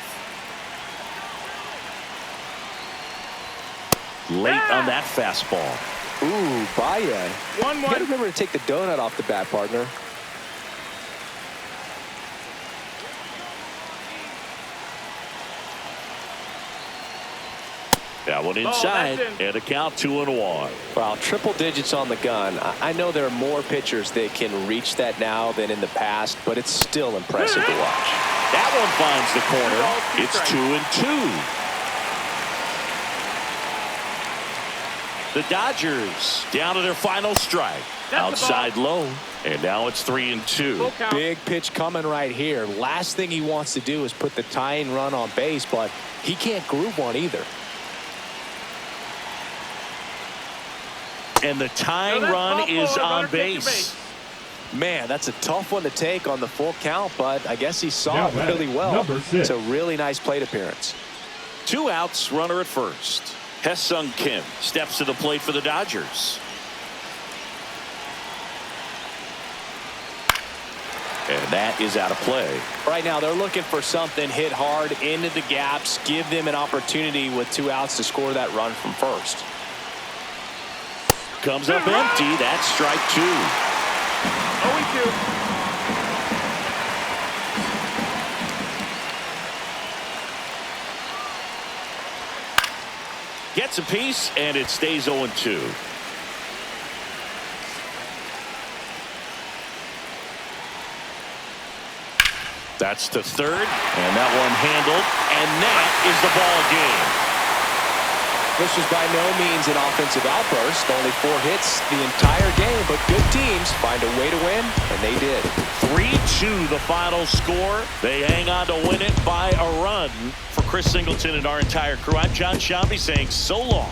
Late on that fastball. Ooh, Baya. 1-1. You got to remember to take the donut off the bat, partner. That one inside, that's in. and a count 2-1. Wow, triple digits on the gun. I know there are more pitchers that can reach that now than in the past, but it's still impressive to watch. That one finds the corner. It's 2-2. The Dodgers down to their final strike. That's the ball. Outside low, and now it's 3-2. Full count. Big pitch coming right here. Last thing he wants to do is put the tying run on base, but he can't groove one either. And the tying run is on base. Man, that's a tough one to take on the full count, but I guess he saw Now it really well. number 6. It's a really nice plate appearance. 2 outs, runner at first. Hesung Kim steps to the plate for the Dodgers. And that is out of play. Right now, they're looking for something hit hard into the gaps, give them an opportunity with 2 outs to score that run from first. Comes up empty. That's strike 2. 0-2. Gets a piece, and it stays 0-2. That's to third, and that one handled, and that is the ball game. This was by no means an offensive outburst. Only 4 hits the entire game, but good teams find a way to win, and they did. 3-2 the final score. They hang on to win it by a run. For Chris Singleton and our entire crew, I'm John Shambi saying so long.